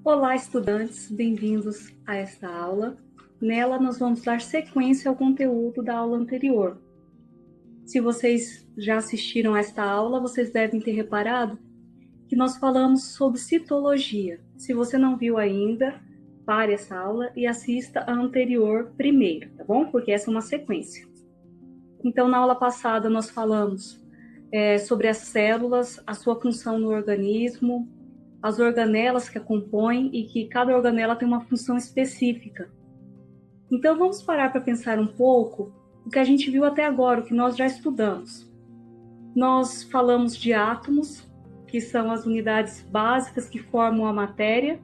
Olá, estudantes, bem-vindos a esta aula. Nela, nós vamos dar sequência ao conteúdo da aula anterior. Se vocês já assistiram a esta aula, vocês devem ter reparado que nós falamos sobre citologia. Se você não viu ainda, pare essa aula e assista a anterior primeiro, tá bom? Porque essa é uma sequência. Então, na aula passada, nós falamos sobre as células, a sua função no organismo, as organelas que a compõem e que cada organela tem uma função específica. Então, vamos parar para pensar um pouco o que a gente viu até agora, o que nós já estudamos. Nós falamos de átomos, que são as unidades básicas que formam a matéria.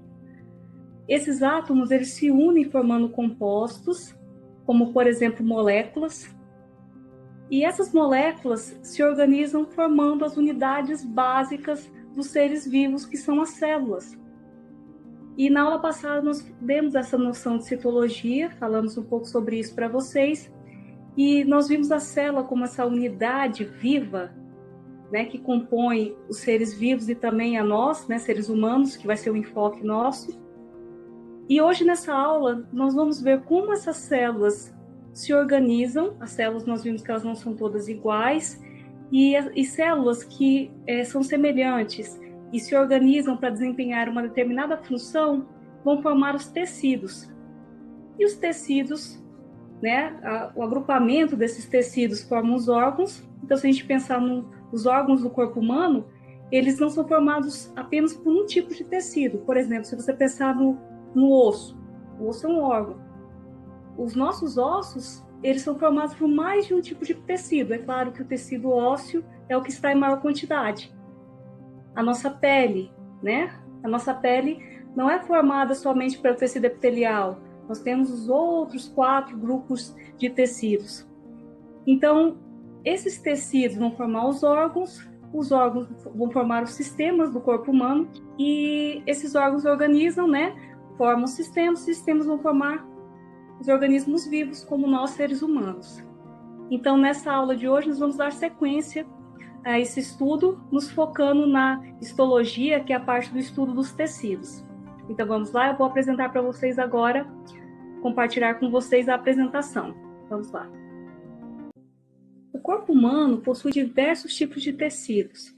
Esses átomos, eles se unem formando compostos, como, por exemplo, moléculas. E essas moléculas se organizam formando as unidades básicas dos seres vivos, que são as células. E na aula passada nós demos essa noção de citologia, falamos um pouco sobre isso para vocês, e nós vimos a célula como essa unidade viva, né, que compõe os seres vivos e também a nós, né, seres humanos, que vai ser o enfoque nosso. E hoje nessa aula nós vamos ver como essas células se organizam. As células nós vimos que elas não são todas iguais, e células que são semelhantes e se organizam para desempenhar uma determinada função vão formar os tecidos. E os tecidos, né, o agrupamento desses tecidos formam os órgãos. Então, se a gente pensar nos órgãos do corpo humano, eles não são formados apenas por um tipo de tecido. Por exemplo, se você pensar no osso, o osso é um órgão. Os nossos ossos, eles são formados por mais de um tipo de tecido. É claro que o tecido ósseo é o que está em maior quantidade. A nossa pele, né? A nossa pele não é formada somente pelo tecido epitelial. Nós temos os outros 4 grupos de tecidos. Então, esses tecidos vão formar os órgãos vão formar os sistemas do corpo humano, e esses órgãos organizam, né? Formam os sistemas vão formar os organismos vivos, como nós, seres humanos. Então, nessa aula de hoje, nós vamos dar sequência a esse estudo, nos focando na histologia, que é a parte do estudo dos tecidos. Então, vamos lá, eu vou apresentar para vocês agora, compartilhar com vocês a apresentação. Vamos lá. O corpo humano possui diversos tipos de tecidos.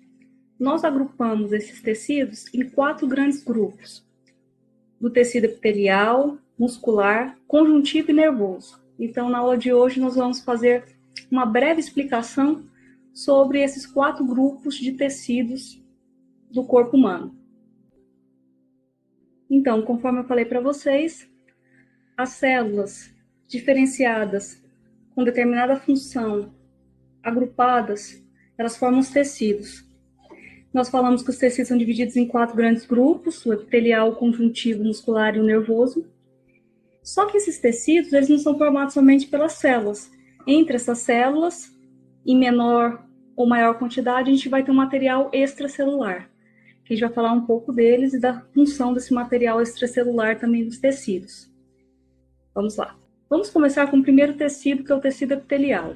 Nós agrupamos esses tecidos em 4 grandes grupos: do tecido epitelial, muscular, conjuntivo e nervoso. Então, na aula de hoje, nós vamos fazer uma breve explicação sobre esses 4 grupos de tecidos do corpo humano. Então, conforme eu falei para vocês, as células diferenciadas com determinada função, agrupadas, elas formam os tecidos. Nós falamos que os tecidos são divididos em 4 grandes grupos: o epitelial, o conjuntivo, o muscular e o nervoso. Só que esses tecidos, eles não são formados somente pelas células. Entre essas células, em menor ou maior quantidade, a gente vai ter um material extracelular, que a gente vai falar um pouco deles e da função desse material extracelular também dos tecidos. Vamos lá. Vamos começar com o primeiro tecido, que é o tecido epitelial.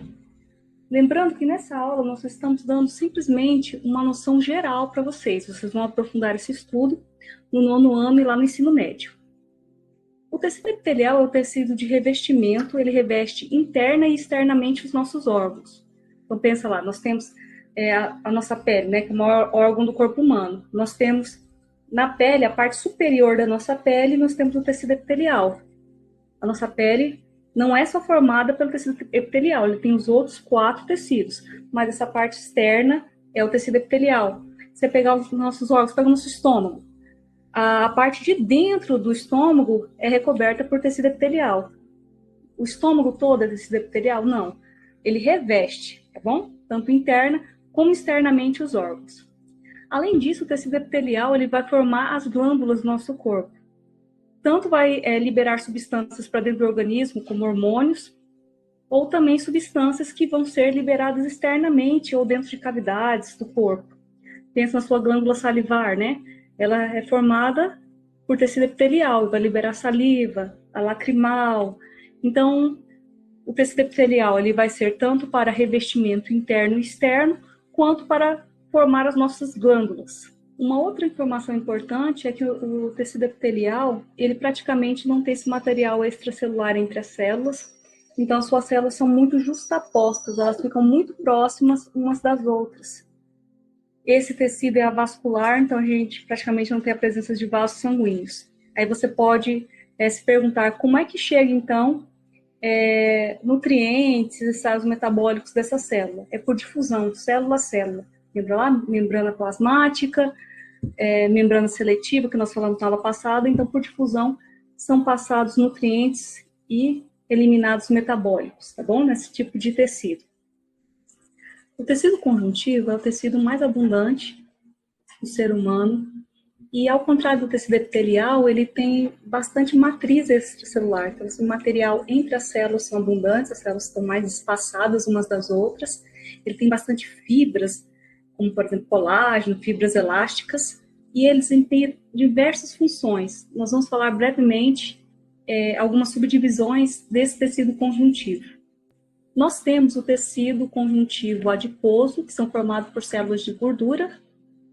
Lembrando que nessa aula nós estamos dando simplesmente uma noção geral para vocês. Vocês vão aprofundar esse estudo no 9º ano e lá no ensino médio. O tecido epitelial é o tecido de revestimento, ele reveste interna e externamente os nossos órgãos. Então pensa lá, nós temos a nossa pele, né, que é o maior órgão do corpo humano. Nós temos na pele, a parte superior da nossa pele, nós temos o tecido epitelial. A nossa pele não é só formada pelo tecido epitelial, ele tem os outros 4 tecidos, mas essa parte externa é o tecido epitelial. Você pegar os nossos órgãos, pega o nosso estômago. A parte de dentro do estômago é recoberta por tecido epitelial. O estômago todo é tecido epitelial? Não. Ele reveste, tá bom? Tanto interna como externamente os órgãos. Além disso, o tecido epitelial ele vai formar as glândulas do nosso corpo. Tanto vai liberar substâncias para dentro do organismo, como hormônios, ou também substâncias que vão ser liberadas externamente ou dentro de cavidades do corpo. Pensa na sua glândula salivar, né? Ela é formada por tecido epitelial, vai liberar saliva, a lacrimal. Então, o tecido epitelial ele vai ser tanto para revestimento interno e externo, quanto para formar as nossas glândulas. Uma outra informação importante é que o tecido epitelial, ele praticamente não tem esse material extracelular entre as células, então as suas células são muito justapostas, elas ficam muito próximas umas das outras. Esse tecido é avascular, então a gente praticamente não tem a presença de vasos sanguíneos. Aí você pode se perguntar como é que chega, então, nutrientes, estados metabólicos dessa célula. É por difusão, célula a célula. Lembra lá? Membrana plasmática, membrana seletiva, que nós falamos na aula passada. Então, por difusão, são passados nutrientes e eliminados metabólicos, tá bom? Nesse tipo de tecido. O tecido conjuntivo é o tecido mais abundante do ser humano e, ao contrário do tecido epitelial, ele tem bastante matriz extracelular. Então, esse material entre as células são abundantes, as células estão mais espaçadas umas das outras. Ele tem bastante fibras, como, por exemplo, colágeno, fibras elásticas, e eles têm diversas funções. Nós vamos falar brevemente algumas subdivisões desse tecido conjuntivo. Nós temos o tecido conjuntivo adiposo, que são formados por células de gordura.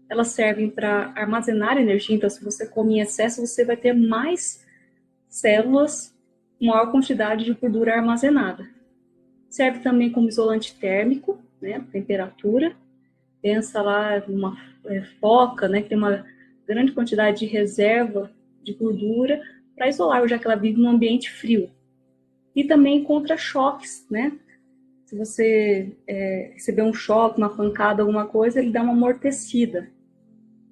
Elas servem para armazenar energia, então se você come em excesso, você vai ter mais células, maior quantidade de gordura armazenada. Serve também como isolante térmico, né, temperatura. Pensa lá numa foca, né, que tem uma grande quantidade de reserva de gordura para isolar, já que ela vive num ambiente frio. E também contra choques, né? Se você receber um choque, uma pancada, alguma coisa, ele dá uma amortecida.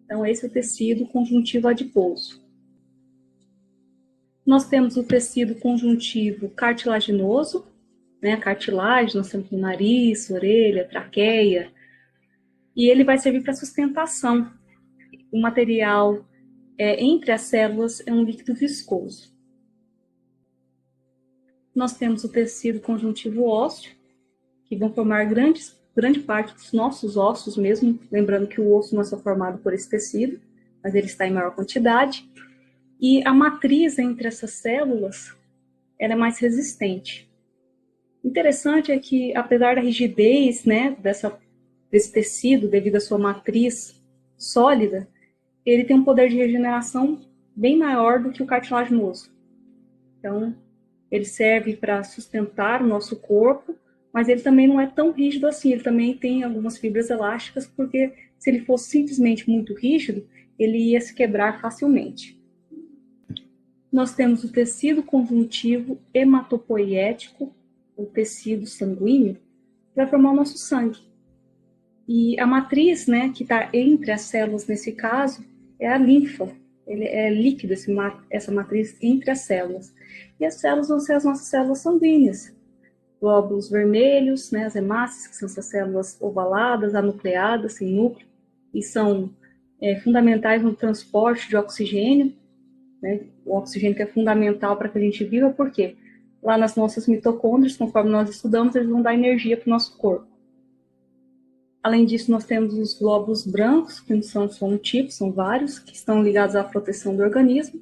Então, esse é o tecido conjuntivo adiposo. Nós temos o tecido conjuntivo cartilaginoso, né? A cartilagem, nós temos o nariz, orelha, traqueia, e ele vai servir para sustentação. O material entre as células é um líquido viscoso. Nós temos o tecido conjuntivo ósseo, que vão formar grande parte dos nossos ossos mesmo, lembrando que o osso não é só formado por esse tecido, mas ele está em maior quantidade, e a matriz entre essas células, ela é mais resistente. Interessante é que, apesar da rigidez, né, desse tecido, devido à sua matriz sólida, ele tem um poder de regeneração bem maior do que o cartilaginoso. Então, ele serve para sustentar o nosso corpo, mas ele também não é tão rígido assim, ele também tem algumas fibras elásticas, porque se ele fosse simplesmente muito rígido, ele ia se quebrar facilmente. Nós temos o tecido conjuntivo hematopoiético, o tecido sanguíneo, que vai formar o nosso sangue. E a matriz, né, que está entre as células nesse caso, é a linfa. Ele é líquido, essa matriz entre as células. E as células vão ser as nossas células sanguíneas. Glóbulos vermelhos, né, as hemácias, que são essas células ovaladas, anucleadas, sem núcleo, e são fundamentais no transporte de oxigênio, né, o oxigênio que é fundamental para que a gente viva, por quê? Lá nas nossas mitocôndrias, conforme nós estudamos, eles vão dar energia para o nosso corpo. Além disso, nós temos os glóbulos brancos, que não são só um tipo, são vários, que estão ligados à proteção do organismo.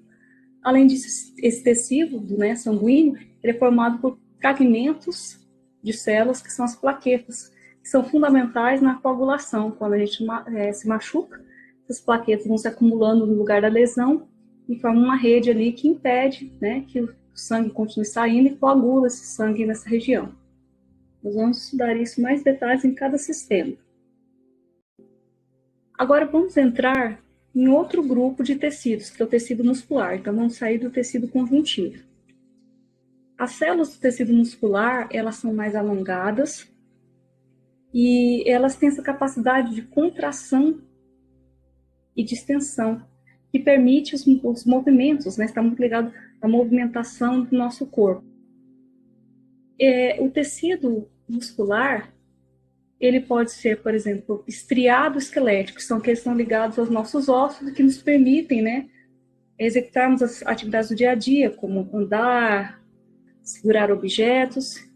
Além disso, esse tecido, né, sanguíneo, ele é formado por fragmentos de células, que são as plaquetas, que são fundamentais na coagulação. Quando a gente se machuca, essas plaquetas vão se acumulando no lugar da lesão e formam uma rede ali que impede, né, que o sangue continue saindo e coagula esse sangue nessa região. Nós vamos estudar isso mais detalhes em cada sistema. Agora vamos entrar em outro grupo de tecidos, que é o tecido muscular. Então vamos sair do tecido conjuntivo. As células do tecido muscular, elas são mais alongadas e elas têm essa capacidade de contração e de extensão, que permite os movimentos, né? Está muito ligado à movimentação do nosso corpo. O tecido muscular, ele pode ser, por exemplo, estriado esquelético, que são aqueles que estão ligados aos nossos ossos e que nos permitem, né, executarmos as atividades do dia a dia, como andar, segurar objetos.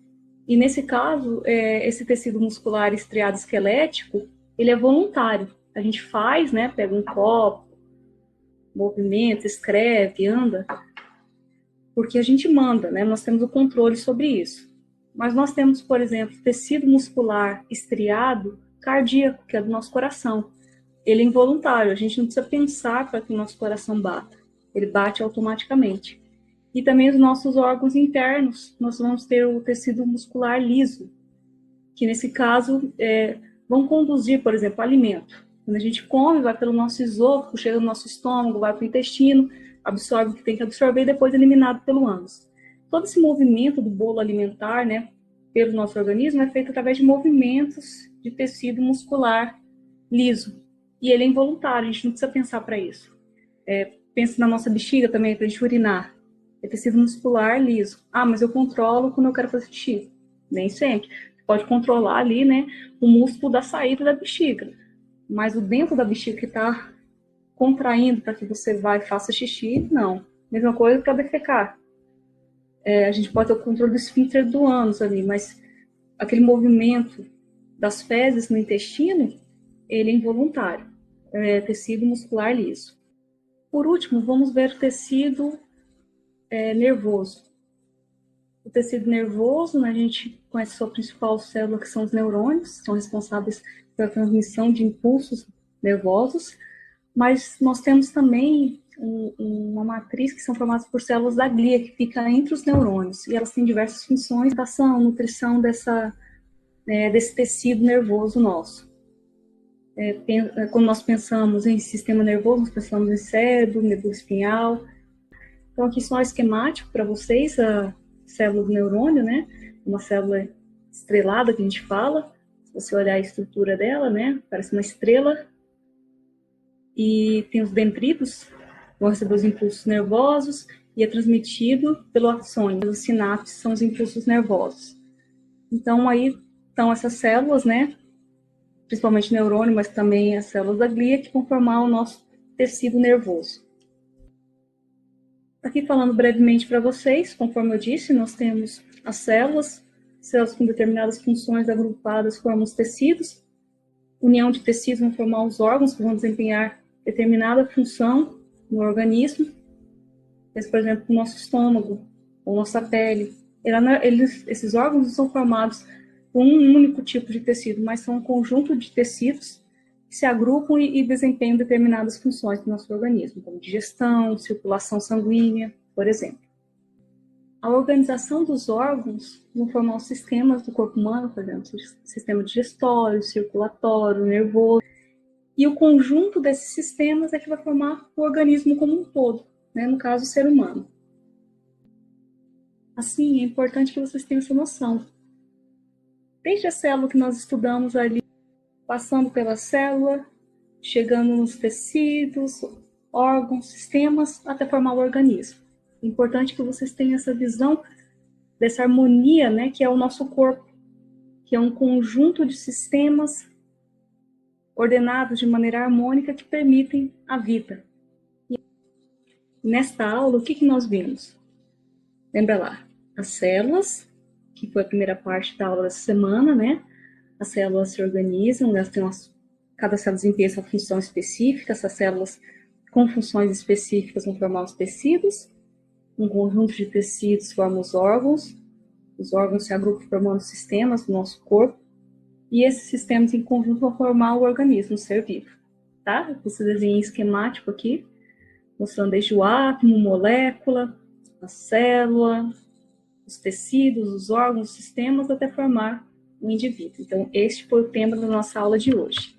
E nesse caso, esse tecido muscular estriado esquelético, ele é voluntário. A gente faz, né, pega um copo, movimenta, escreve, anda, porque a gente manda, né, nós temos o controle sobre isso. Mas nós temos, por exemplo, tecido muscular estriado cardíaco, que é do nosso coração. ele é involuntário, a gente não precisa pensar para que o nosso coração bata, ele bate automaticamente. E também os nossos órgãos internos, nós vamos ter o tecido muscular liso, que nesse caso vão conduzir, por exemplo, alimento. Quando a gente come, vai pelo nosso esôfago, chega no nosso estômago, vai para o intestino, absorve o que tem que absorver e depois é eliminado pelo ânus. Todo esse movimento do bolo alimentar, né, pelo nosso organismo é feito através de movimentos de tecido muscular liso. E ele é involuntário, a gente não precisa pensar para isso. Pensa na nossa bexiga também, para a gente urinar. É tecido muscular liso. Ah, mas eu controlo quando eu quero fazer xixi. Nem sempre. Você pode controlar ali, né, o músculo da saída da bexiga. Mas o dentro da bexiga que está contraindo para que você vá e faça xixi, não. Mesma coisa para defecar. A gente pode ter o controle do esfíncter do ânus ali, mas aquele movimento das fezes no intestino, ele é involuntário. É tecido muscular liso. Por último, vamos ver o tecido nervoso. O tecido nervoso, né, a gente conhece a sua principal célula, que são os neurônios, são responsáveis pela transmissão de impulsos nervosos, mas nós temos também uma matriz que são formadas por células da glia, que fica entre os neurônios, e elas têm diversas funções, ação, nutrição desse tecido nervoso nosso. Quando nós pensamos em sistema nervoso, nós pensamos em cérebro, medula espinhal. Então aqui só um esquemático para vocês, a célula do neurônio, né? Uma célula estrelada que a gente fala. Se você olhar a estrutura dela, né? Parece uma estrela. E tem os dendritos, vão receber os impulsos nervosos e é transmitido pelo axônio. Os sinapses são os impulsos nervosos. Então aí estão essas células, né? Principalmente neurônio, mas também as células da glia, que vão formar o nosso tecido nervoso. Aqui falando brevemente para vocês, conforme eu disse, nós temos as células com determinadas funções agrupadas formam os tecidos. União de tecidos vão formar os órgãos que vão desempenhar determinada função no organismo. Por exemplo, o nosso estômago, ou nossa pele. Esses órgãos não são formados por um único tipo de tecido, mas são um conjunto de tecidos que se agrupam e desempenham determinadas funções do nosso organismo, como digestão, circulação sanguínea, por exemplo. A organização dos órgãos vão formar os sistemas do corpo humano, por exemplo, sistema digestório, circulatório, nervoso, e o conjunto desses sistemas é que vai formar o organismo como um todo, né? No caso, o ser humano. Assim, é importante que vocês tenham essa noção. Desde a célula que nós estudamos ali, passando pela célula, chegando nos tecidos, órgãos, sistemas, até formar o organismo. É importante que vocês tenham essa visão dessa harmonia, né, que é o nosso corpo, que é um conjunto de sistemas ordenados de maneira harmônica que permitem a vida. E nesta aula, o que nós vimos? Lembra lá, as células, que foi a primeira parte da aula dessa semana, né? As células se organizam, elas têm cada célula desempenha sua função específica, essas células com funções específicas vão formar os tecidos, um conjunto de tecidos forma os órgãos se agrupam formando sistemas do nosso corpo, e esses sistemas em conjunto vão formar o organismo, o ser vivo, tá? Esse desenho esquemático aqui, mostrando desde o átomo, molécula, a célula, os tecidos, os órgãos, os sistemas, até formar o indivíduo. Então, este foi o tema da nossa aula de hoje.